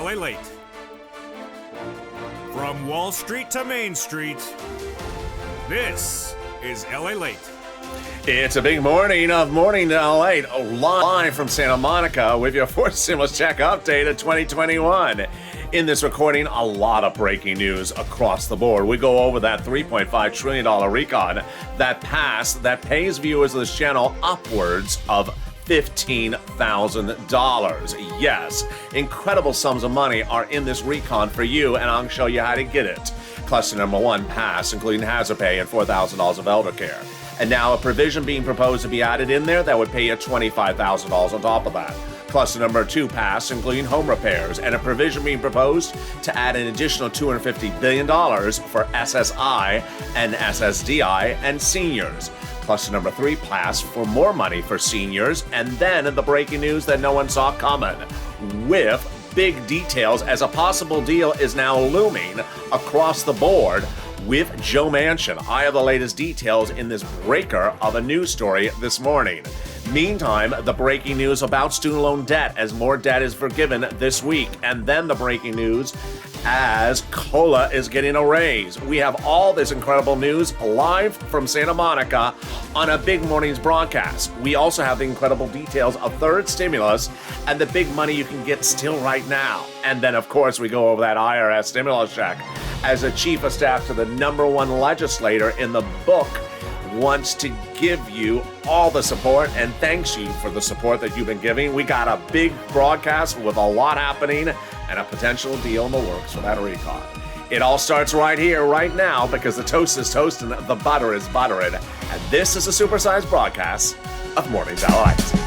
LALATE. From Wall Street to Main Street, this is LALATE. It's a big morning of Morning LALATE, live from Santa Monica with your fourth stimulus check update of 2021. In this recording, a lot of breaking news across the board. We go over that $3.5 trillion recon that passed, that pays viewers of this channel upwards of $15,000. Yes, incredible sums of money are in this recon for you, and I'll show you how to get it. Cluster number one passed, including hazard pay and $4,000 of elder care. And now a provision being proposed to be added in there that would pay you $25,000 on top of that. Cluster number two passed, including home repairs, and a provision being proposed to add an additional $250 billion for SSI and SSDI and seniors. Cluster number three passed for more money for seniors, and then the breaking news that no one saw coming, with big details as a possible deal is now looming across the board with Joe Manchin. I have the latest details in this breaker of a news story this morning. Meantime, the breaking news about student loan debt as more debt is forgiven this week. And then the breaking news as COLA is getting a raise. We have all this incredible news live from Santa Monica on a big morning's broadcast. We also have the incredible details of third stimulus and the big money you can get still right now. And then, of course, we go over that IRS stimulus check as a chief of staff to the number one legislator in the book wants to give you all the support and thanks you for the support that you've been giving. We got a big broadcast with a lot happening and a potential deal in the works for that recon. It all starts right here, right now, because the toast is toasting, the butter is buttering, and this is a supersized broadcast of Morning's LALATE.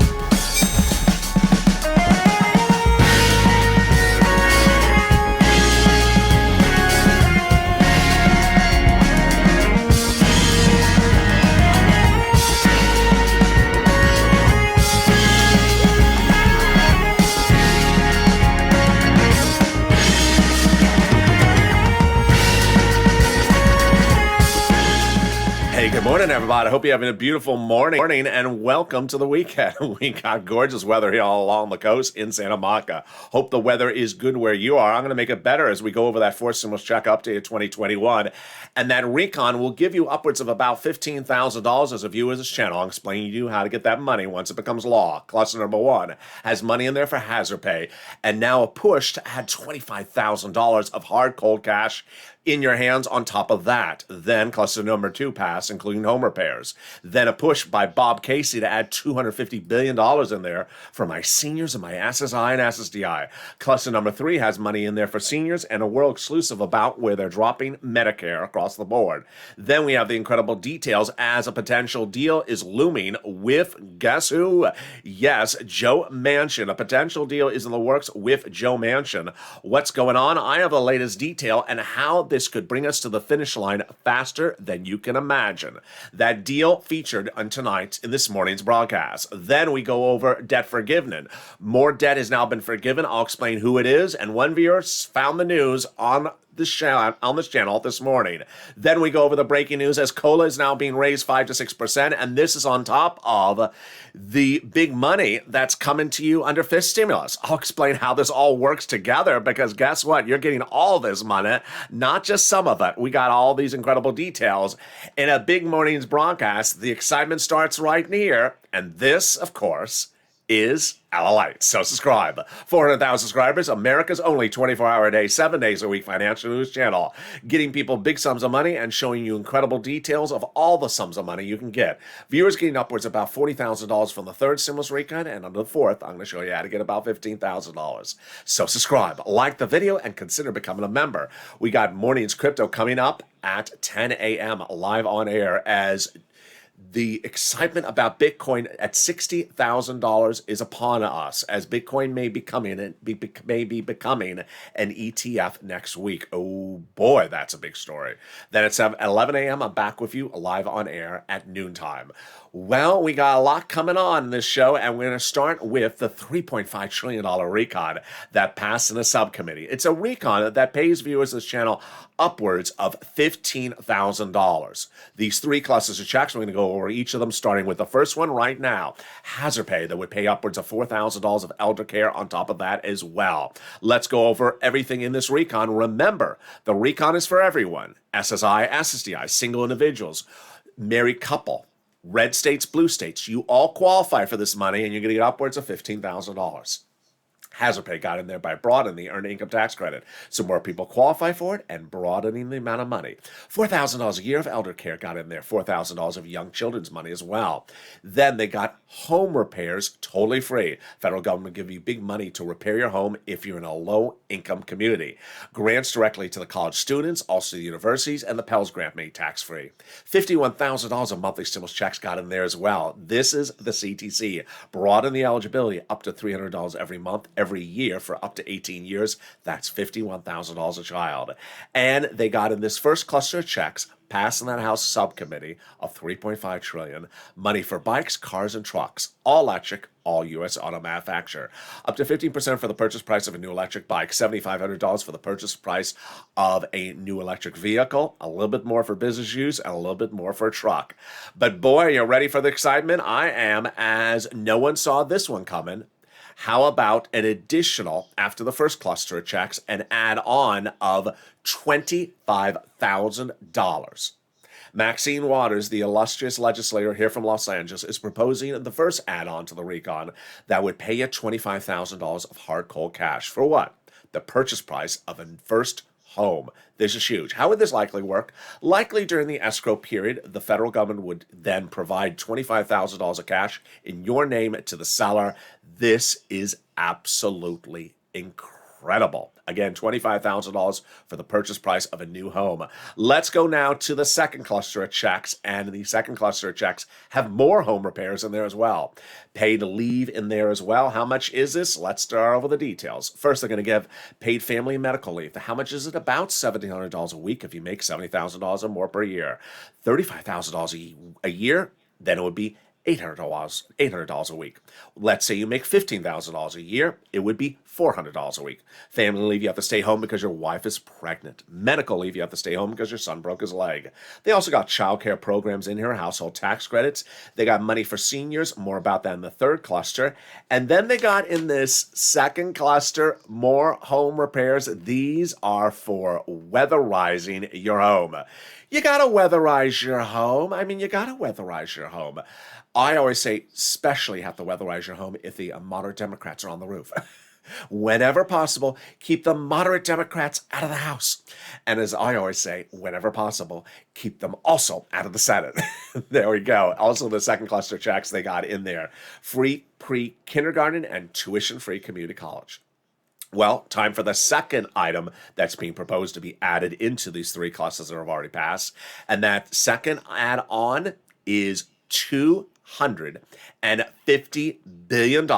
Good morning, everybody. I hope you're having a beautiful morning and welcome to the weekend. We got gorgeous weather here all along the coast in Santa Monica. Hope the weather is good where you are. I'm going to make it better as we go over that fourth stimulus check update of 2021. And that recon will give you upwards of about $15,000 as a viewer of this channel. I'll explain to you how to get that money once it becomes law. Cluster number one has money in there for hazard pay. And now a push to add $25,000 of hard cold cash in your hands on top of that. Then cluster number two passed, including home repairs. Then a push by Bob Casey to add $250 billion in there for my seniors and my SSI and SSDI. Cluster number three has money in there for seniors and a world exclusive about where they're dropping Medicare across the board. Then we have the incredible details as a potential deal is looming with, guess who? Yes, Joe Manchin. A potential deal is in the works with Joe Manchin. What's going on? I have the latest detail and how this could bring us to the finish line faster than you can imagine. That deal featured on tonight's in this morning's broadcast. Then we go over debt forgiveness. More debt has now been forgiven. I'll explain who it is. And one viewer found the news on this channel this morning. Then we go over the breaking news as COLA is now being raised 5 to 6%, and this is on top of the big money that's coming to you under fifth stimulus. I'll explain how this all works together because guess what? You're getting all this money, not just some of it. We got all these incredible details in a big morning's broadcast. The excitement starts right here, and this, of course, is LALATE. So subscribe. 400,000 subscribers, America's only 24-hour-a-day, 7 days a week financial news channel. Getting people big sums of money and showing you incredible details of all the sums of money you can get. Viewers getting upwards of about $40,000 from the third stimulus recon, and under the fourth, I'm going to show you how to get about $15,000. So subscribe, like the video, and consider becoming a member. We got Morning's Crypto coming up at 10 a.m. live on air as the excitement about Bitcoin at $60,000 is upon us as Bitcoin may be becoming an ETF next week. Oh boy, that's a big story. Then at 11 a.m. I'm back with you live on air at noontime. Well, we got a lot coming on in this show, and we're going to start with the $3.5 trillion recon that passed in a subcommittee. It's a recon that pays viewers of this channel upwards of $15,000. These three clusters of checks, we're going to go over each of them, starting with the first one right now. Hazard pay that would pay upwards of $4,000 of elder care on top of that as well. Let's go over everything in this recon. Remember, the recon is for everyone. SSI, SSDI, single individuals, married couple, red states, blue states. You all qualify for this money, and you're going to get upwards of $15,000. Hazard pay got in there by broadening the earned income tax credit, so more people qualify for it and broadening the amount of money. $4,000 a year of elder care got in there, $4,000 of young children's money as well. Then they got home repairs totally free. Federal government give you big money to repair your home if you're in a low-income community. Grants directly to the college students, also the universities, and the Pell's grant made tax-free. $51,000 of monthly stimulus checks got in there as well. This is the CTC. Broaden the eligibility up to $300 every month, every year for up to 18 years. That's $51,000 a child. And they got in this first cluster of checks passed in that House subcommittee of $3.5 trillion, money for bikes, cars, and trucks, all electric, all U.S. auto manufacturer. Up to 15% for the purchase price of a new electric bike, $7,500 for the purchase price of a new electric vehicle, a little bit more for business use, and a little bit more for a truck. But boy, are you ready for the excitement? I am, as no one saw this one coming. How about an additional, after the first cluster of checks, an add-on of $25,000? Maxine Waters, the illustrious legislator here from Los Angeles, is proposing the first add-on to the recon that would pay you $25,000 of hard cold cash. For what? The purchase price of a first home. This is huge. How would this likely work? Likely during the escrow period, the federal government would then provide $25,000 of cash in your name to the seller. This is absolutely incredible. Again, $25,000 for the purchase price of a new home. Let's go now to the second cluster of checks, and the second cluster of checks have more home repairs in there as well. Paid leave in there as well. How much is this? Let's start over the details. First, they're going to give paid family and medical leave. How much is it? About $1,700 a week if you make $70,000 or more per year. $35,000 a year, then it would be $800 a week. Let's say you make $15,000 a year, it would be $400 a week. Family leave, you have to stay home because your wife is pregnant. Medical leave, you have to stay home because your son broke his leg. They also got child care programs in here, household tax credits. They got money for seniors, more about that in the third cluster. And then they got in this second cluster more home repairs. These are for weatherizing your home. You got to weatherize your home. You got to weatherize your home. I always say, especially have to weatherize your home if the moderate Democrats are on the roof. Whenever possible, keep the moderate Democrats out of the House. And as I always say, whenever possible, keep them also out of the Senate. There we go. Also, the second cluster checks they got in there. Free pre-kindergarten and tuition-free community college. Well, time for the second item that's being proposed to be added into these three clusters that have already passed. And that second add-on is $250 billion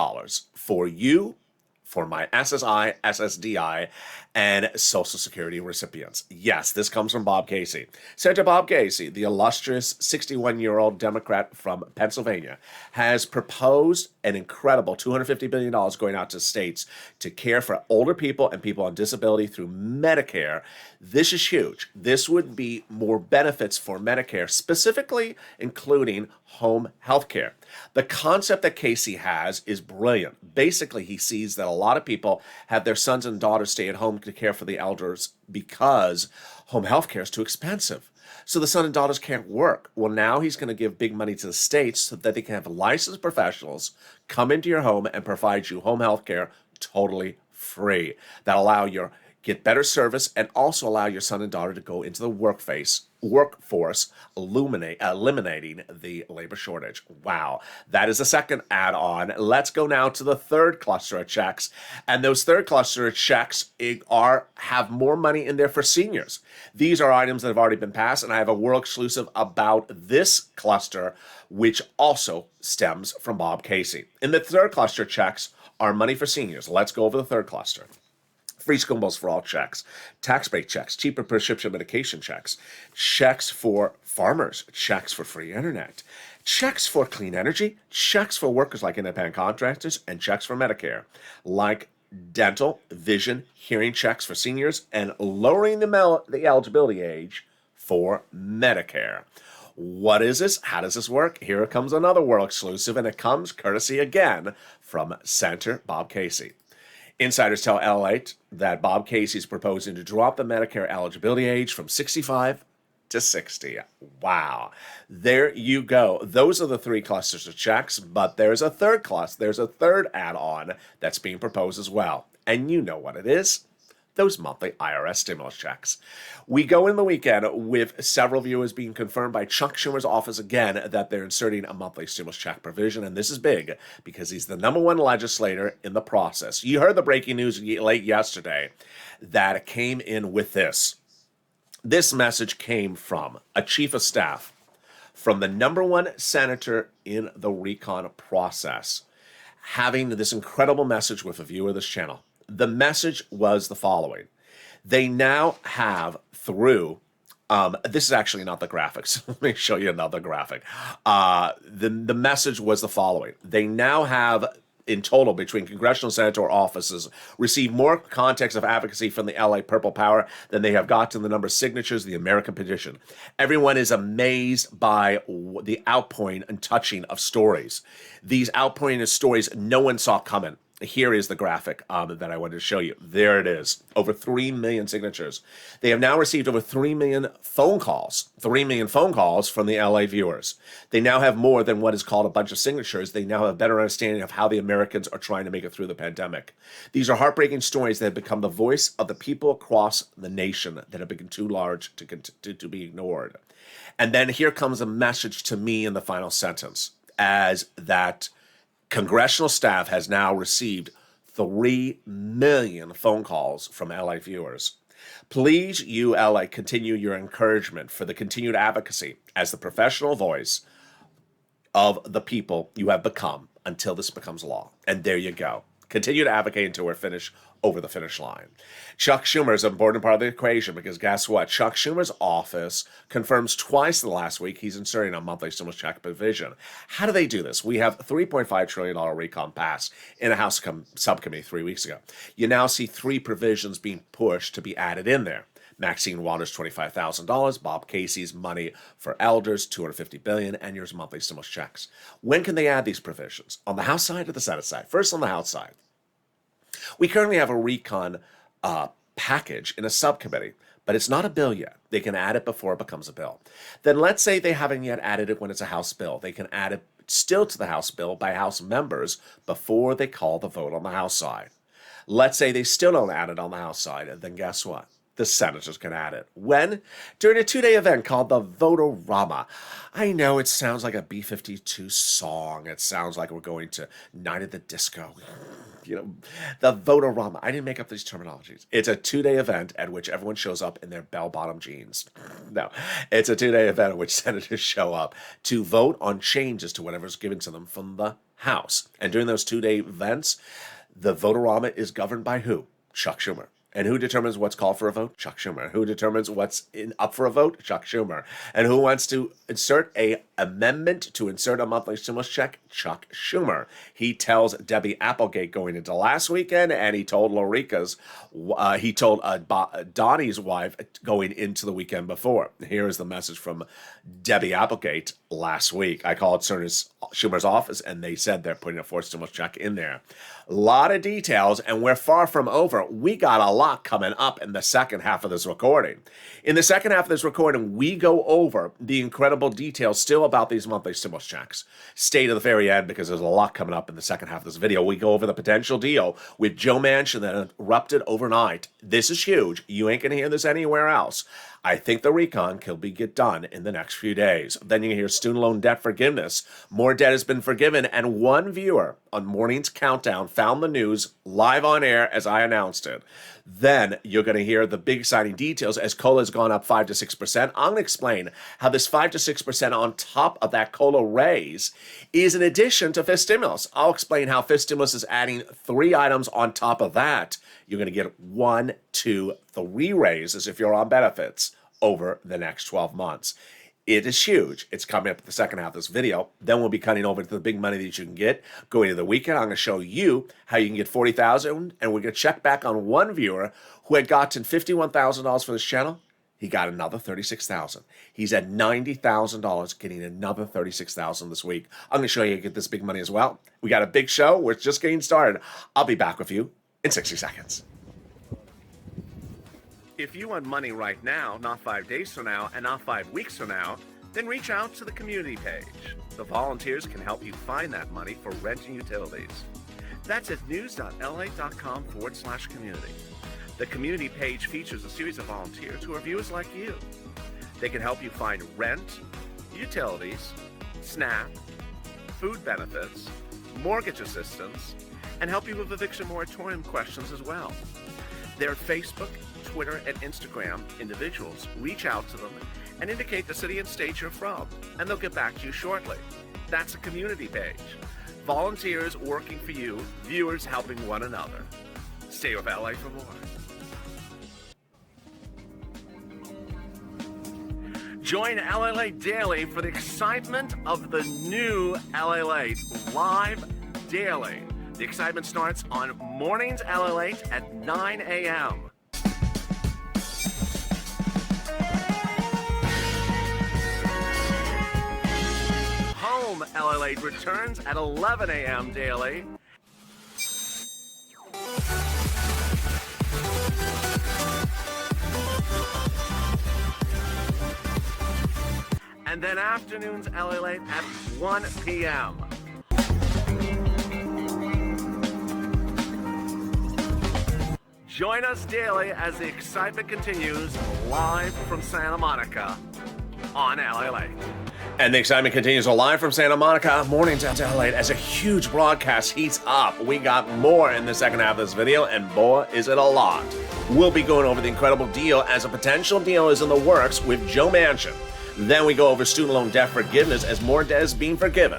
for you, for my SSI, SSDI, and Social Security recipients. Yes, this comes from Bob Casey. Senator Bob Casey, the illustrious 61-year-old Democrat from Pennsylvania, has proposed an incredible $250 billion going out to states to care for older people and people on disability through Medicare. This is huge. This would be more benefits for Medicare, specifically including home health care. The concept that Casey has is brilliant. Basically, he sees that a lot of people have their sons and daughters stay at home to care for the elders because home health care is too expensive. So the son and daughters can't work. Well, now he's going to give big money to the states so that they can have licensed professionals come into your home and provide you home health care totally free. That'll allow you get better service and also allow your son and daughter to go into the workforce, eliminating the labor shortage. Wow, that is the second add-on. Let's go now to the third cluster of checks. And those third cluster of checks have more money in there for seniors. These are items that have already been passed, and I have a world exclusive about this cluster, which also stems from Bob Casey. In the third cluster of checks are money for seniors. Let's go over the third cluster. Free school meals for all checks, tax break checks, cheaper prescription medication checks, checks for farmers, checks for free internet, checks for clean energy, checks for workers like independent contractors, and checks for Medicare. Like dental, vision, hearing checks for seniors, and lowering the eligibility age for Medicare. What is this? How does this work? Here comes another world exclusive, and it comes courtesy again from Senator Bob Casey. Insiders tell LALATE that Bob Casey is proposing to drop the Medicare eligibility age from 65 to 60. Wow. There you go. Those are the three clusters of checks, but there's a third cluster. There's a third add-on that's being proposed as well. And you know what it is. Those monthly IRS stimulus checks. We go in the weekend with several viewers being confirmed by Chuck Schumer's office again that they're inserting a monthly stimulus check provision, and this is big because he's the number one legislator in the process. You heard the breaking news late yesterday that came in with this. This message came from a chief of staff from the number one senator in the recon process, having this incredible message with a viewer of this channel. The message was the following. They now have through, this is actually not the graphics. Let me show you another graphic. The message was the following. They now have, in total, between congressional senator offices, received more context of advocacy from the LA Purple Power than they have got to the number of signatures of the American petition. Everyone is amazed by the outpouring and touching of stories. These outpouring of stories no one saw coming. Here is the graphic that I wanted to show you. There it is. Over 3 million signatures. They have now received over 3 million phone calls. 3 million phone calls from the LA viewers. They now have more than what is called a bunch of signatures. They now have a better understanding of how the Americans are trying to make it through the pandemic. These are heartbreaking stories that have become the voice of the people across the nation that have become too large to be ignored. And then here comes a message to me in the final sentence, as that congressional staff has now received 3 million phone calls from LA viewers. Please, you LA, continue your encouragement for the continued advocacy as the professional voice of the people you have become until this becomes law. And there you go. Continue to advocate until we're finished over the finish line. Chuck Schumer is an important part of the equation because guess what? Chuck Schumer's office confirms twice in the last week he's inserting a monthly stimulus check provision. How do they do this? We have $3.5 trillion recon pass in a House subcommittee 3 weeks ago. You now see 3 provisions being pushed to be added in there. Maxine Waters, $25,000. Bob Casey's money for elders, $250 billion, and yours monthly stimulus checks. When can they add these provisions? On the House side or the Senate side? First, on the House side. We currently have a recon package in a subcommittee, but it's not a bill yet. They can add it before it becomes a bill. Then let's say they haven't yet added it when it's a House bill. They can add it still to the House bill by House members before they call the vote on the House side. Let's say they still don't add it on the House side, and then guess what? The senators can add it. When? During a 2-day event called the Votorama. I know it sounds like a B-52 song. It sounds like we're going to Night at the Disco. You know, the Votorama. I didn't make up these terminologies. It's a 2-day event at which everyone shows up in their bell-bottom jeans. No, it's a 2-day event at which senators show up to vote on changes to whatever's given to them from the House. And during those 2-day events, the Votorama is governed by who? Chuck Schumer. And who determines what's called for a vote? Chuck Schumer. Who determines what's up for a vote? Chuck Schumer. And who wants to insert a amendment to insert a monthly stimulus check? Chuck Schumer. He tells Debbie Applegate going into last weekend, and he told Donnie's wife going into the weekend before. Here is the message from Debbie Applegate last week. I called Schumer's office, and they said they're putting a forced stimulus check in there. A lot of details, and we're far from over. We got a lot coming up in the second half of this recording. In the second half of this recording, we go over the incredible details still about these monthly stimulus checks. Stay to the very end because there's a lot coming up in the second half of this video. We go over the potential deal with Joe Manchin that erupted overnight. This is huge. You ain't going to hear this anywhere else. I think the recon can get done in the next few days. Then you hear student loan debt forgiveness. More debt has been forgiven, and one viewer on Morning's Countdown found the news live on air as I announced it. Then you're going to hear the big exciting details as COLA has gone up 5 to 6%. I'm going to explain how this 5 to 6% on top of that COLA raise is in addition to FIST stimulus. I'll explain how FIST stimulus is adding 3 items on top of that. You're going to get 1, 2, 3 raises if you're on benefits over the next 12 months. It is huge. It's coming up at the second half of this video. Then we'll be cutting over to the big money that you can get going into the weekend. I'm going to show you how you can get $40,000, and we're going to check back on one viewer who had gotten $51,000 for this channel. He got another $36,000. He's at $90,000, getting another $36,000 this week. I'm going to show you how to get this big money as well. We got a big show. We're just getting started. I'll be back with you in 60 seconds. If you want money right now, not 5 days from now, and not 5 weeks from now, then reach out to the community page. The volunteers can help you find that money for rent and utilities. That's at news.la.com/community. The community page features a series of volunteers who are viewers like you. They can help you find rent, utilities, SNAP, food benefits, mortgage assistance, and help you with eviction moratorium questions as well. They're at Facebook, Twitter, and Instagram. Individuals reach out to them and indicate the city and state you're from, and they'll get back to you shortly. That's a community page. Volunteers working for you, viewers helping one another. Stay with LA for more. Join LALATE Daily for the excitement of the new LALATE live daily. The excitement starts on mornings LALATE at 9 a.m. Home LALATE returns at 11 a.m. daily. And then afternoons LALATE at 1 p.m. Join us daily as the excitement continues live from Santa Monica on LALATE. And the excitement continues live from Santa Monica, mornings at LALATE, as a huge broadcast heats up. We got more in the second half of this video, and boy, is it a lot. We'll be going over the incredible deal as a potential deal is in the works with Joe Manchin. Then we go over student loan debt forgiveness as more debt is being forgiven.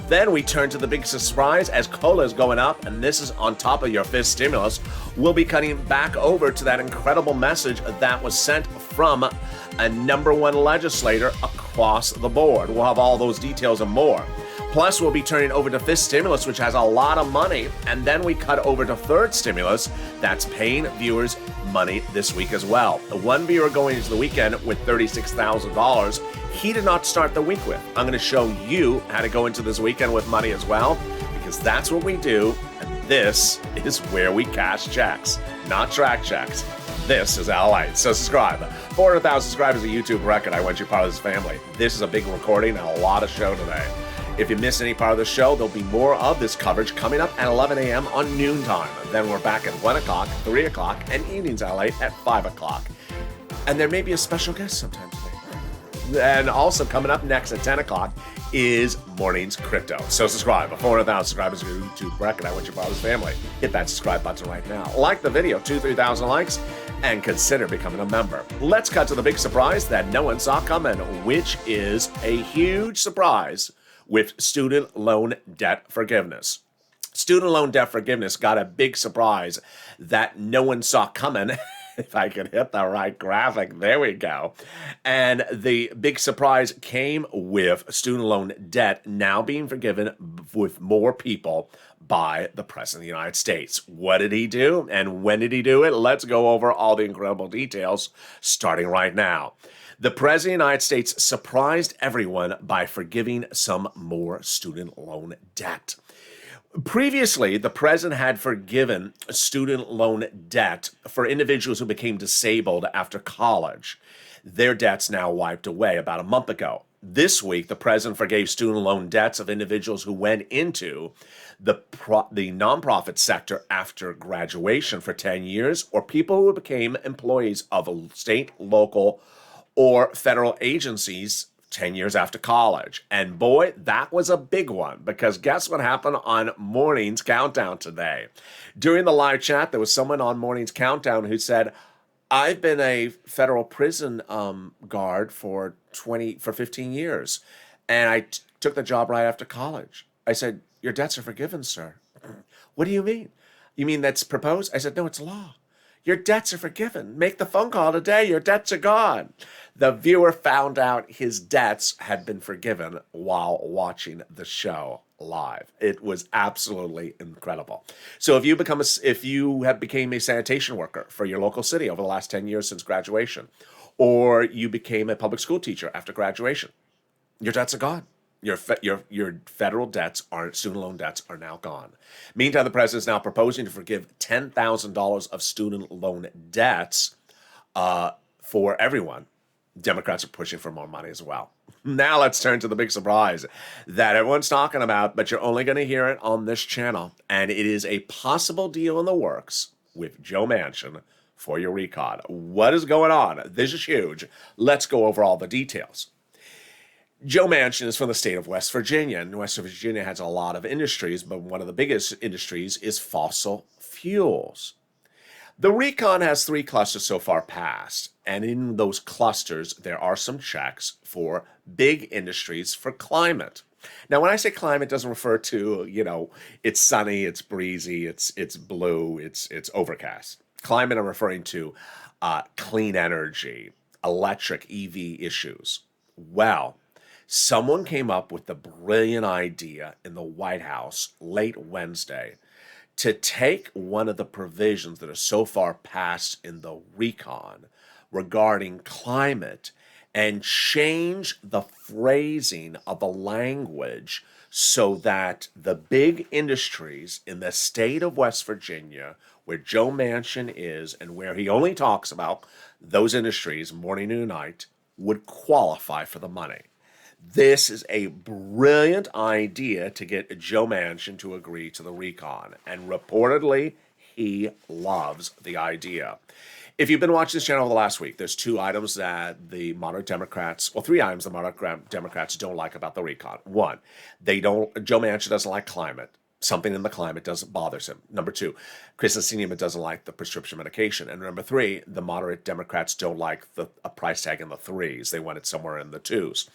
Then we turn to the big surprise as COLA is going up, and this is on top of your fifth stimulus. We'll be cutting back over to that incredible message that was sent from a #1 legislator across the board. We'll have all those details and more. Plus, we'll be turning over to fifth stimulus, which has a lot of money, and then we cut over to third stimulus that's paying viewers money this week as well. One viewer going into the weekend with $36,000. He did not start the week with. I'm going to show you how to go into this weekend with money as well, because that's what we do, and this is where we cash checks, not track checks. This is LALATE. So subscribe. 400,000 subscribers is a YouTube record. I want you part of this family. This is a big recording and a lot of show today. If you miss any part of the show, there'll be more of this coverage coming up at 11 a.m. on noontime. Then we're back at 1 o'clock, 3 o'clock, and evenings LALATE at 5 o'clock. And there may be a special guest sometime today. And also coming up next at 10 o'clock is Mornings Crypto. So subscribe. 400,000 subscribers is a YouTube record. I want you part of this family. Hit that subscribe button right now. Like the video, 2,000-3,000 likes, and consider becoming a member. Let's cut to the big surprise that no one saw coming, which is a huge surprise with student loan debt forgiveness. Student loan debt forgiveness got a big surprise that no one saw coming. If I could hit the right graphic, there we go. And the big surprise came with student loan debt now being forgiven with more people by the President of the United States. What did he do and when did he do it? Let's go over all the incredible details starting right now. The President of the United States surprised everyone by forgiving some more student loan debt. Previously, the president had forgiven student loan debt for individuals who became disabled after college. Their debt's now wiped away about a month ago. This week, the president forgave student loan debts of individuals who went into the nonprofit sector after graduation for 10 years, or people who became employees of state, local, or federal agencies 10 years after college. And boy, that was a big one, because guess what happened on Morning's Countdown today? During the live chat, there was someone on Morning's Countdown who said, I've been a federal prison guard for 15 years, and I took the job right after college. I said, your debts are forgiven, sir. What do you mean? You mean that's proposed? I said, no, it's law. Your debts are forgiven. Make the phone call today. Your debts are gone. The viewer found out his debts had been forgiven while watching the show live. It was absolutely incredible. So if you have became a sanitation worker for your local city over the last 10 years since graduation, or you became a public school teacher after graduation, your debts are gone. Your federal debts, student loan debts, are now gone. Meantime, the president is now proposing to forgive $10,000 of student loan debts for everyone. Democrats are pushing for more money as well. Now let's turn to the big surprise that everyone's talking about, but you're only going to hear it on this channel, and it is a possible deal in the works with Joe Manchin for your recon. What is going on? This is huge. Let's go over all the details. Joe Manchin is from the state of West Virginia, and West Virginia has a lot of industries, but one of the biggest industries is fossil fuels. The recon has 3 clusters so far passed, and in those clusters, there are some checks for big industries for climate. Now, when I say climate, it doesn't refer to, it's sunny, it's breezy, it's blue, it's overcast. Climate, I'm referring to clean energy, electric EV issues. Well, someone came up with the brilliant idea in the White House late Wednesday to take one of the provisions that are so far passed in the recon regarding climate and change the phrasing of the language so that the big industries in the state of West Virginia, where Joe Manchin is and where he only talks about those industries morning and night, would qualify for the money. This is a brilliant idea to get Joe Manchin to agree to the recon, and reportedly, he loves the idea. If you've been watching this channel over the last week, there's 2 items that the moderate Democrats, 3 items the moderate Democrats don't like about the recon. 1, Joe Manchin doesn't like climate. Something in the climate bothers him. Number 2, Kristen Sinema doesn't like the prescription medication. And number 3, the moderate Democrats don't like a price tag in the 3s. They want it somewhere in the 2s.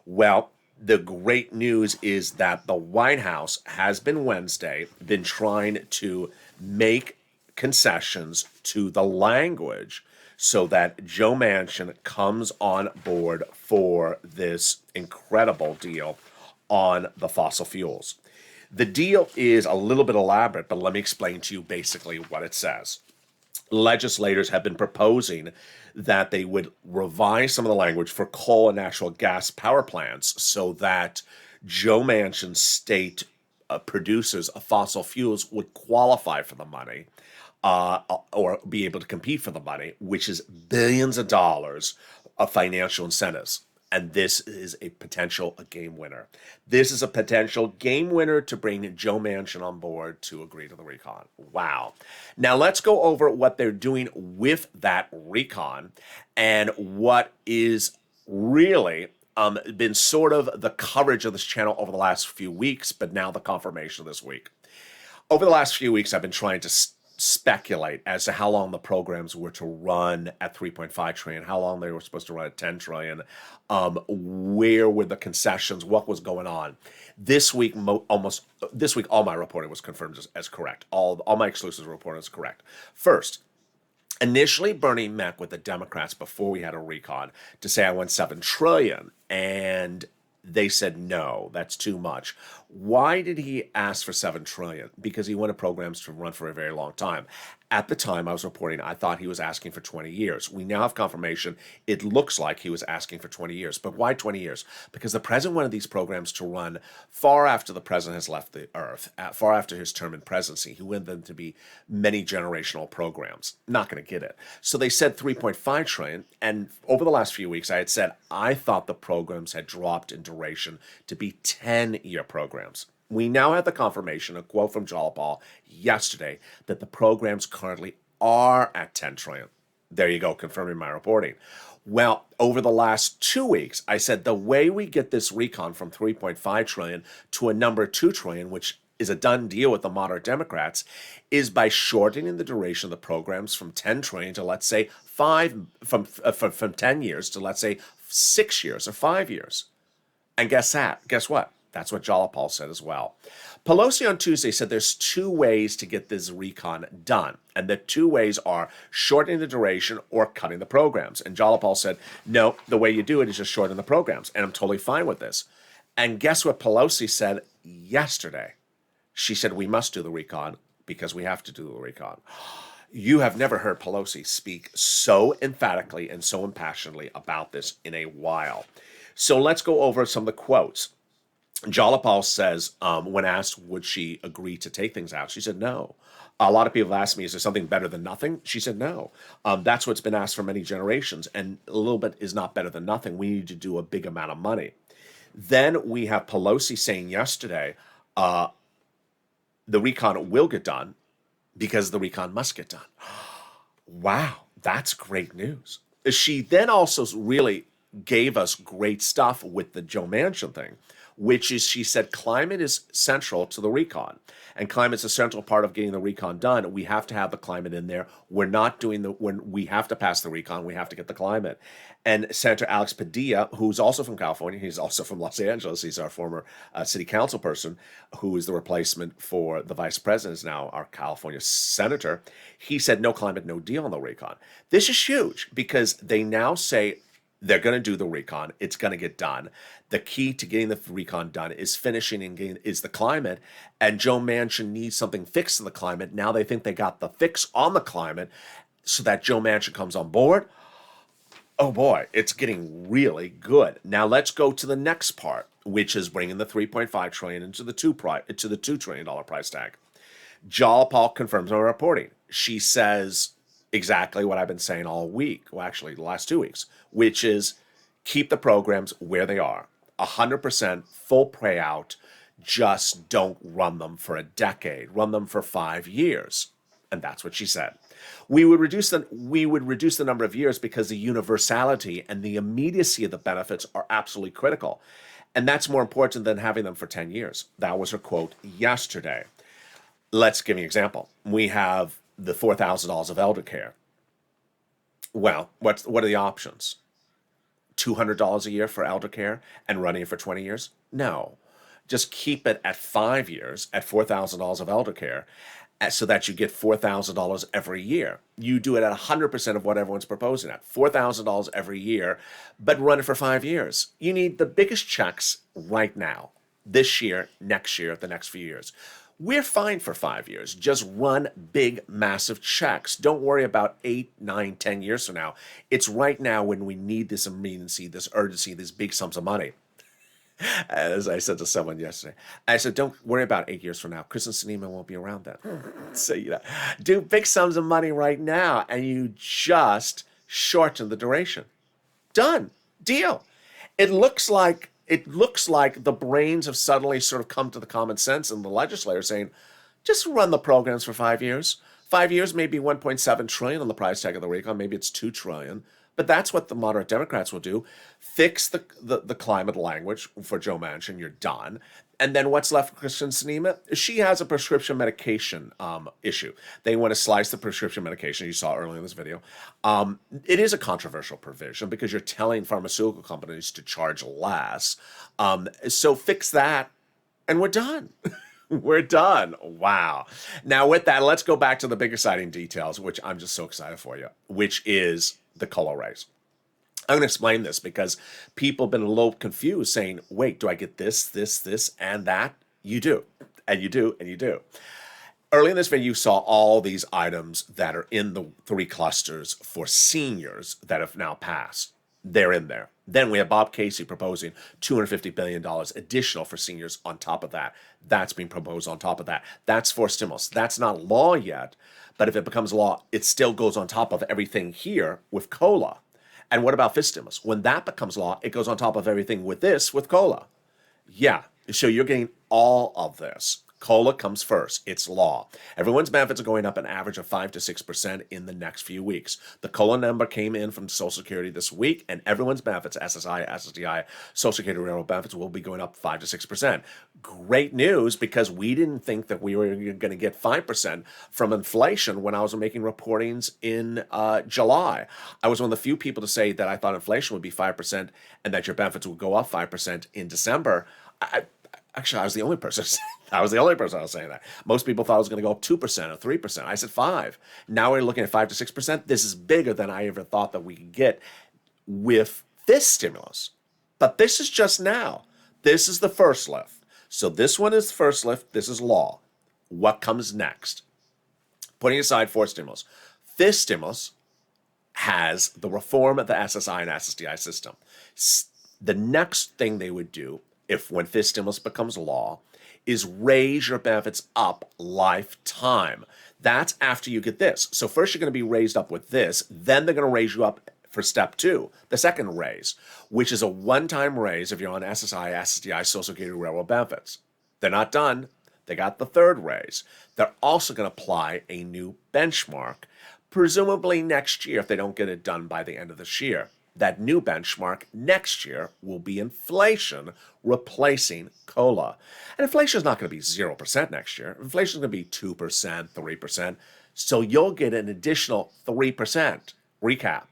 Well, the great news is that the White House has been trying to make concessions to the language so that Joe Manchin comes on board for this incredible deal on the fossil fuels. The deal is a little bit elaborate, but let me explain to you basically what it says. Legislators have been proposing that they would revise some of the language for coal and natural gas power plants so that Joe Manchin's state producers of fossil fuels would qualify for the money or be able to compete for the money, which is billions of dollars of financial incentives. And this is a potential game winner. This is a potential game winner to bring Joe Manchin on board to agree to the recon. Wow. Now let's go over what they're doing with that recon and what is really been sort of the coverage of this channel over the last few weeks, but now the confirmation this week. Over the last few weeks, I've been trying to speculate as to how long the programs were to run at 3.5 trillion, how long they were supposed to run at 10 trillion, where were the concessions, what was going on. This week, all my reporting was confirmed as correct. All my exclusive reporting is correct. First, initially, Bernie met with the Democrats before we had a recon to say I want 7 trillion, and they said, no, that's too much. Why did he ask for 7 trillion? Because he wanted programs to run for a very long time. At the time I was reporting, I thought he was asking for 20 years. We now have confirmation. It looks like he was asking for 20 years. But why 20 years? Because the president wanted these programs to run far after the president has left the earth, far after his term in presidency. He wanted them to be many generational programs. Not going to get it. So they said 3.5 trillion. And over the last few weeks, I had said I thought the programs had dropped in duration to be 10-year programs. We now have the confirmation, a quote from Jalapal yesterday, that the programs currently are at 10 trillion. There you go, confirming my reporting. Well, over the last 2 weeks, I said the way we get this recon from 3.5 trillion to a number 2 trillion, which is a done deal with the moderate Democrats, is by shortening the duration of the programs from 10 trillion to, let's say, from 10 years to, let's say, 6 years or 5 years. And guess what? That's what Jalopal said as well. Pelosi on Tuesday said there's two ways to get this recon done. And the two ways are shortening the duration or cutting the programs. And Jalopal said, no, the way you do it is just shorten the programs. And I'm totally fine with this. And guess what Pelosi said yesterday? She said, we must do the recon because we have to do the recon. You have never heard Pelosi speak so emphatically and so impassionately about this in a while. So let's go over some of the quotes. Jalopal says, when asked would she agree to take things out, she said no. A lot of people asked me, is there something better than nothing? She said no. That's what's been asked for many generations, and a little bit is not better than nothing. We need to do a big amount of money. Then we have Pelosi saying yesterday, the recon will get done because the recon must get done. Wow, that's great news. She then also really gave us great stuff with the Joe Manchin thing, which is she said climate is central to the recon. And climate's a central part of getting the recon done. We have to have the climate in there. We're not doing when we have to pass the recon, we have to get the climate. And Senator Alex Padilla, who's also from California, he's also from Los Angeles, he's our former city council person, who is the replacement for the vice president, is now our California senator. He said no climate, no deal on the recon. This is huge because they now say they're going to do the recon. It's going to get done. The key to getting the recon done is finishing and getting is the climate. And Joe Manchin needs something fixed in the climate. Now they think they got the fix on the climate so that Joe Manchin comes on board. Oh boy, it's getting really good. Now let's go to the next part, which is bringing the 3.5 trillion into the $2 trillion price tag. Jalopal confirms our reporting. She says exactly what I've been saying all week, well, actually the last 2 weeks, which is keep the programs where they are. 100% full payout. Just don't run them for a decade. Run them for 5 years. And that's what she said. We would reduce the number of years because the universality and the immediacy of the benefits are absolutely critical. And that's more important than having them for 10 years. That was her quote yesterday. Let's give you an example. We have the $4,000 of elder care. Well, what are the options? $200 a year for elder care and running it for 20 years? No. Just keep it at 5 years at $4,000 of elder care so that you get $4,000 every year. You do it at 100% of what everyone's proposing at, $4,000 every year, but run it for 5 years. You need the biggest checks right now, this year, next year, the next few years. We're fine for 5 years. Just run big, massive checks. Don't worry about 8, 9, 10 years from now. It's right now when we need this immediacy, this urgency, these big sums of money. As I said to someone yesterday, I said, don't worry about 8 years from now. Kristen Sinema won't be around then. So, do big sums of money right now, and you just shorten the duration. Done. Deal. It looks like the brains have suddenly sort of come to the common sense in the legislature saying, just run the programs for 5 years. 5 years, maybe 1.7 trillion on the price tag of the recon, maybe it's 2 trillion. But that's what the moderate Democrats will do. Fix the climate language for Joe Manchin, you're done. And then what's left for Kristen Sinema? She has a prescription medication issue. They want to slice the prescription medication you saw earlier in this video. It is a controversial provision because you're telling pharmaceutical companies to charge less. So fix that and we're done. We're done. Wow. Now with that, let's go back to the big exciting details, which I'm just so excited for you, which is the COLA raise. I'm going to explain this because people have been a little confused saying, wait, do I get this, and that? You do, and you do, and you do. Early in this video, you saw all these items that are in the 3 clusters for seniors that have now passed. They're in there. Then we have Bob Casey proposing $250 billion additional for seniors on top of that. That's being proposed on top of that. That's for stimulus. That's not law yet, but if it becomes law, it still goes on top of everything here with COLA. And what about fifth stimulus? When that becomes law, it goes on top of everything with COLA. Yeah, so you're getting all of this. COLA comes first. It's law. Everyone's benefits are going up an average of 5 to 6% in the next few weeks. The COLA number came in from Social Security this week, and everyone's benefits, SSI, SSDI, Social Security Railroad benefits, will be going up 5 to 6%. Great news, because we didn't think that we were going to get 5% from inflation when I was making reportings in July. I was one of the few people to say that I thought inflation would be 5% and that your benefits would go up 5% in December. Actually, I was the only person. I was the only person I was saying that. Most people thought it was going to go up 2% or 3%. I said 5. Now we're looking at 5 to 6%. This is bigger than I ever thought that we could get with this stimulus. But this is just now. This is the first lift. So this one is first lift. This is law. What comes next? Putting aside 4 stimulus. This stimulus has the reform of the SSI and SSDI system. The next thing they would do, if when this stimulus becomes law, is raise your benefits up lifetime. That's after you get this. So first you're going to be raised up with this, then they're going to raise you up for step 2, the second raise, which is a one-time raise if you're on SSI, SSDI, Social Security, Railroad benefits. They're not done. They got the third raise. They're also going to apply a new benchmark, presumably next year if they don't get it done by the end of this year. That new benchmark next year will be inflation replacing COLA. And inflation is not going to be 0% next year. Inflation is going to be 2%, 3%. So you'll get an additional 3%. Recap.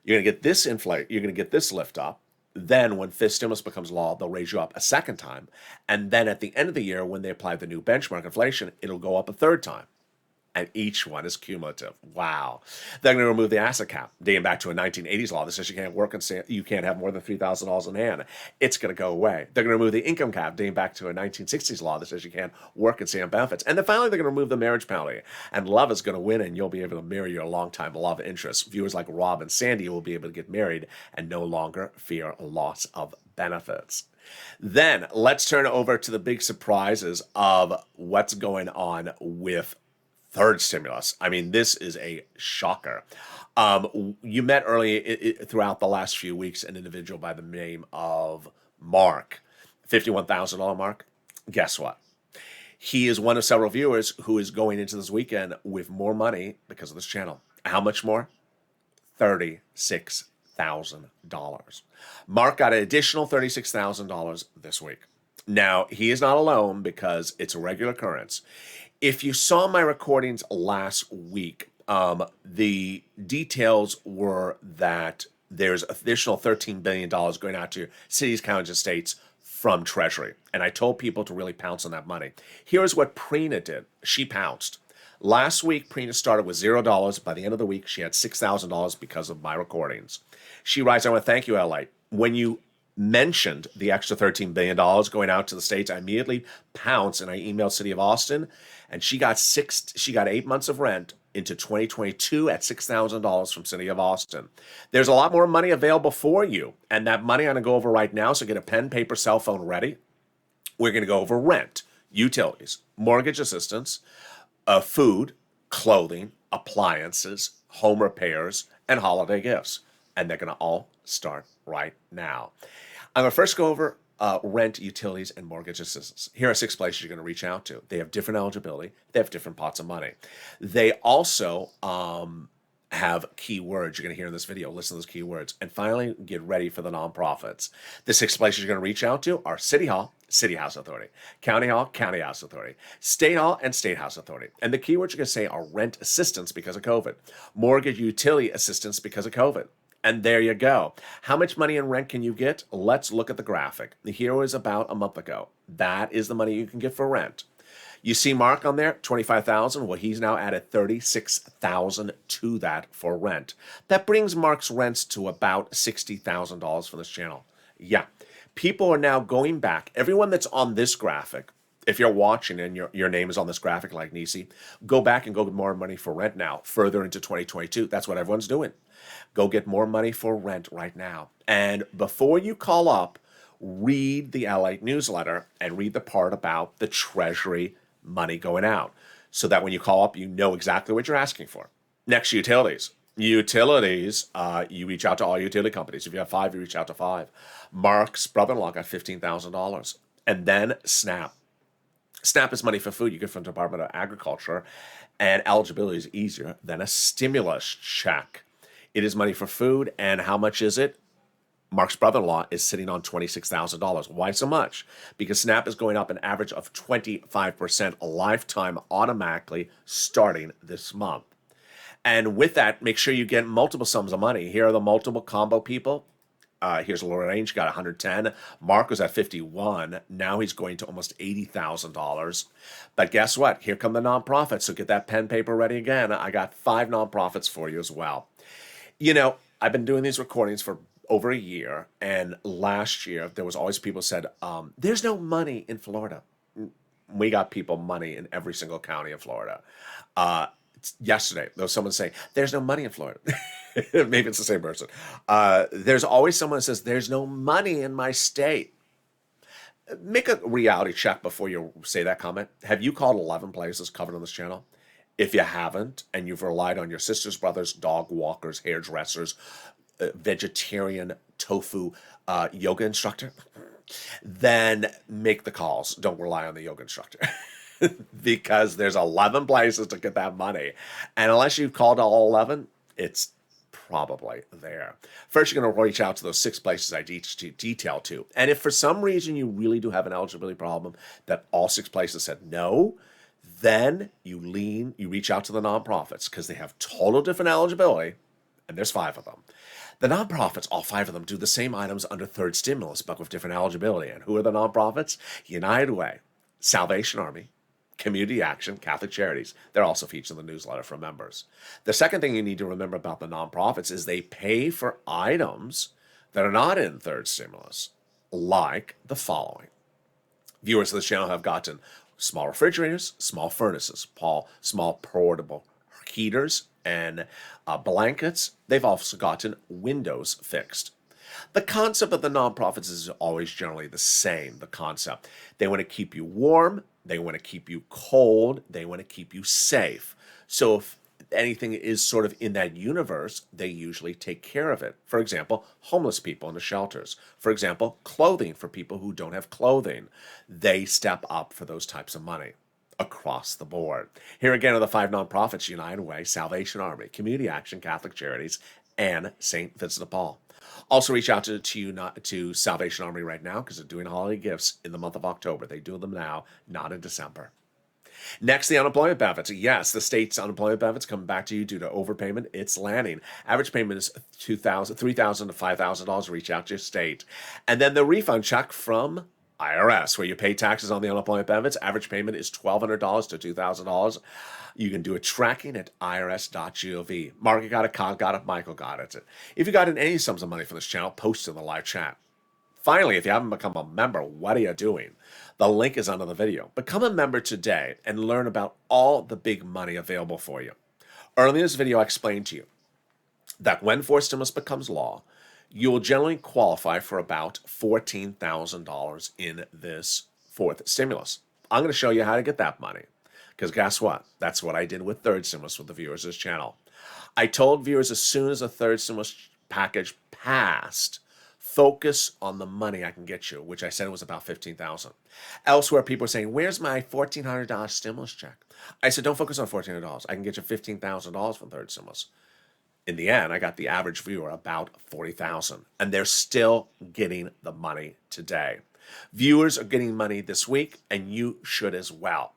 You're going to get this you're going to get this lift up. Then when fifth stimulus becomes law, they'll raise you up a second time. And then at the end of the year, when they apply the new benchmark inflation, it'll go up a third time. And each one is cumulative. Wow. They're going to remove the asset cap, dating back to a 1980s law that says you can't work and you can't have more than $3,000 in hand. It's going to go away. They're going to remove the income cap, dating back to a 1960s law that says you can't work and stay on benefits. And then finally, they're going to remove the marriage penalty. And love is going to win, and you'll be able to marry your longtime love interest. Viewers like Rob and Sandy will be able to get married and no longer fear loss of benefits. Then let's turn over to the big surprises of what's going on with third stimulus. I mean, this is a shocker. You met early throughout the last few weeks an individual by the name of Mark, $51,000 Mark. Guess what? He is one of several viewers who is going into this weekend with more money because of this channel. How much more? $36,000. Mark got an additional $36,000 this week. Now, he is not alone because it's a regular occurrence. If you saw my recordings last week, the details were that there's additional $13 billion going out to cities, counties, and states from Treasury. And I told people to really pounce on that money. Here's what Prina did. She pounced. Last week, Prina started with $0. By the end of the week, she had $6,000 because of my recordings. She writes, I want to thank you, LA. When you mentioned the extra $13 billion going out to the states, I immediately pounced and I emailed City of Austin, and she got 8 months of rent into 2022 at $6,000 from City of Austin. There's a lot more money available for you, and that money I'm going to go over right now, so get a pen, paper, cell phone ready. We're going to go over rent, utilities, mortgage assistance, food, clothing, appliances, home repairs, and holiday gifts. And they're going to all start right now. I'm going to first go over rent, utilities, and mortgage assistance. Here are 6 places you're going to reach out to. They have different eligibility. They have different pots of money. They also have keywords you're going to hear in this video. Listen to those keywords. And finally, get ready for the nonprofits. The 6 places you're going to reach out to are City Hall, City House Authority, County Hall, County House Authority, State Hall, and State House Authority. And the keywords you're going to say are rent assistance because of COVID, mortgage utility assistance because of COVID. And there you go. How much money in rent can you get? Let's look at the graphic. Here was about a month ago. That is the money you can get for rent. You see Mark on there, $25,000. Well, he's now added $36,000 to that for rent. That brings Mark's rents to about $60,000 for this channel. Yeah, people are now going back. Everyone that's on this graphic, if you're watching and your name is on this graphic like Nisi, go back and go get more money for rent now, further into 2022. That's what everyone's doing. Go get more money for rent right now. And before you call up, read the LALATE newsletter and read the part about the Treasury money going out so that when you call up, you know exactly what you're asking for. Next, utilities. Utilities, you reach out to all utility companies. If you have 5, you reach out to 5. Mark's brother-in-law got $15,000. And then SNAP. SNAP is money for food you get from the Department of Agriculture, and eligibility is easier than a stimulus check. It is money for food, and how much is it? Mark's brother-in-law is sitting on $26,000. Why so much? Because SNAP is going up an average of 25% a lifetime automatically starting this month. And with that, make sure you get multiple sums of money. Here are the multiple combo people. Here's Lorraine. She got 110. Mark was at 51. Now he's going to almost $80,000. But guess what? Here come the nonprofits. So get that pen paper ready again. I got 5 nonprofits for you as well. You know, I've been doing these recordings for over a year, and last year there was always people said, there's no money in Florida. We got people money in every single county in Florida. Yesterday, there was someone saying, there's no money in Florida. Maybe it's the same person. There's always someone that says, there's no money in my state. Make a reality check before you say that comment. Have you called 11 places covered on this channel? If you haven't, and you've relied on your sisters, brothers, dog walkers, hairdressers, vegetarian tofu yoga instructor, then make the calls. Don't rely on the yoga instructor. Because there's 11 places to get that money. And unless you've called all 11, it's probably there. First, you're going to reach out to those 6 places I detailed to. And if for some reason you really do have an eligibility problem that all 6 places said no, then you reach out to the nonprofits because they have total different eligibility, and there's 5 of them. The nonprofits, all 5 of them, do the same items under third stimulus, but with different eligibility. And who are the nonprofits? United Way, Salvation Army, Community Action, Catholic Charities. They're also featured in the newsletter for members. The second thing you need to remember about the nonprofits is they pay for items that are not in third stimulus, like the following. Viewers of this channel have gotten small refrigerators, small furnaces, small portable heaters, and blankets. They've also gotten windows fixed. The concept of the nonprofits is always generally the same, the concept. They want to keep you warm, they want to keep you cold, they want to keep you safe. So if anything is sort of in that universe, they usually take care of it. For example, homeless people in the shelters. For example, clothing for people who don't have clothing. They step up for those types of money across the board. Here again are the 5 nonprofits: United Way, Salvation Army, Community Action, Catholic Charities, and St. Vincent de Paul. Also reach out to Salvation Army right now because they're doing holiday gifts in the month of October. They do them now, not in December. Next, the unemployment benefits. Yes, the state's unemployment benefits coming back to you due to overpayment. It's landing. Average payment is $3,000 to $5,000. Reach out to your state. And then the refund check from IRS, where you pay taxes on the unemployment benefits. Average payment is $1,200 to $2,000. You can do a tracking at irs.gov. Mark got it, Con got it, Michael got it. If you got in any sums of money from this channel, post in the live chat. Finally, if you haven't become a member, what are you doing? The link is under the video. Become a member today and learn about all the big money available for you. Earlier in this video, I explained to you that when forced stimulus becomes law, you will generally qualify for about $14,000 in this fourth stimulus. I'm going to show you how to get that money. Because guess what? That's what I did with third stimulus with the viewers of this channel. I told viewers as soon as the third stimulus package passed, focus on the money I can get you, which I said was about $15,000. Elsewhere, people are saying, where's my $1,400 stimulus check? I said, don't focus on $1,400. I can get you $15,000 from third stimulus. In the end, I got the average viewer about $40,000, and they're still getting the money today. Viewers are getting money this week, and you should as well.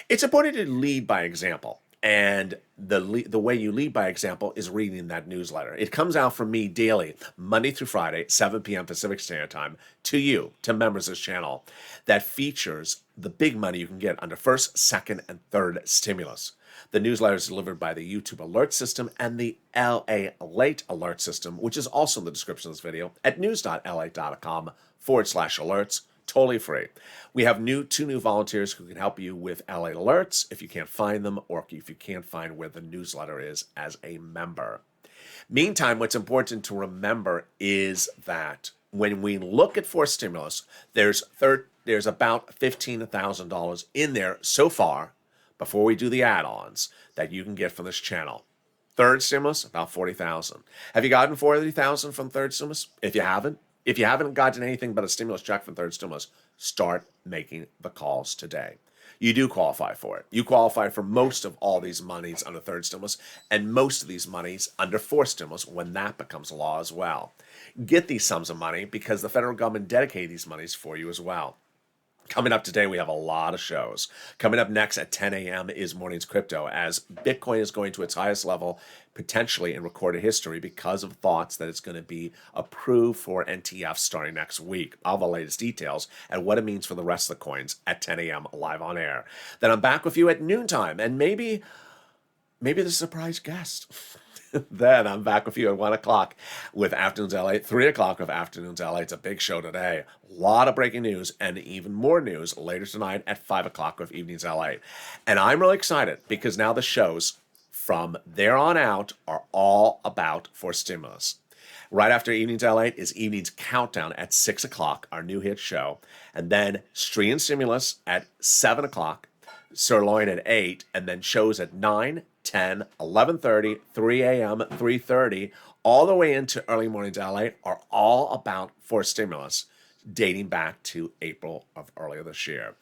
It's important to lead by example, and the way you lead by example is reading that newsletter. It comes out from me daily, Monday through Friday, 7 p.m. Pacific Standard Time, to you, to members of this channel, that features the big money you can get under first, second, and third stimulus. The newsletter is delivered by the YouTube alert system and the LALATE alert system, which is also in the description of this video at news.lalate.com/alerts. Totally free. We have two new volunteers who can help you with LA alerts if you can't find them, or if you can't find where the newsletter is as a member. Meantime, what's important to remember is that when we look at forced stimulus, there's about $15,000 in there so far, before we do the add-ons, that you can get from this channel. Third stimulus, about $40,000. Have you gotten $40,000 from third stimulus? If you haven't gotten anything but a stimulus check from third stimulus, start making the calls today. You do qualify for it. You qualify for most of all these monies under third stimulus, and most of these monies under fourth stimulus when that becomes law as well. Get these sums of money because the federal government dedicated these monies for you as well. Coming up today, we have a lot of shows. Coming up next at 10 a.m. is Morning's Crypto, as Bitcoin is going to its highest level, potentially in recorded history, because of thoughts that it's going to be approved for NTF starting next week. All the latest details and what it means for the rest of the coins at 10 a.m. live on air. Then I'm back with you at noontime, and maybe the surprise guest. Then I'm back with you at 1 o'clock with Afternoons LA, 3 o'clock with Afternoons LA. It's a big show today. A lot of breaking news and even more news later tonight at 5 o'clock with Evenings LA. And I'm really excited because now the shows from there on out are all about for stimulus. Right after Evenings LA is Evenings Countdown at 6 o'clock, our new hit show. And then Street and Stimulus at 7 o'clock, Sirloin at 8, and then shows at 9, 10, 11:30, 3 a.m., 3:30, all the way into early mornings LA are all about for stimulus, dating back to April of earlier this year.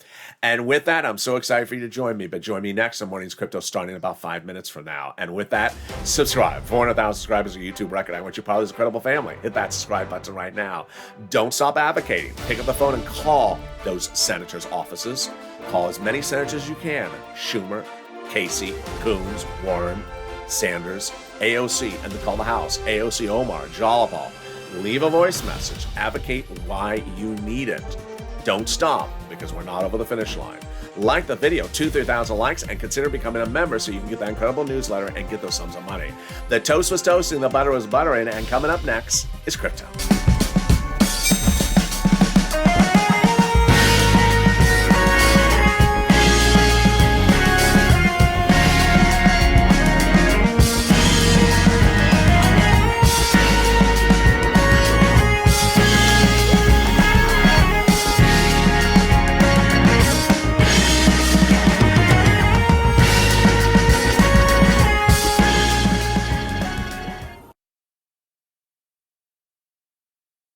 And with that, I'm so excited for you to join me, but join me next on Morning's Crypto starting in about 5 minutes from now. And with that, subscribe. 400,000 subscribers, a YouTube record. I want you part of this incredible family. Hit that subscribe button right now. Don't stop advocating. Pick up the phone and call those senators' offices. Call as many senators as you can. Schumer, Casey, Coons, Warren, Sanders, AOC, and then call the House. AOC, Omar, Jalabal. Leave a voice message. Advocate why you need it. Don't stop, because we're not over the finish line. Like the video, 2,000-3,000 likes, and consider becoming a member so you can get that incredible newsletter and get those sums of money. The toast was toasting, the butter was buttering, and coming up next is crypto.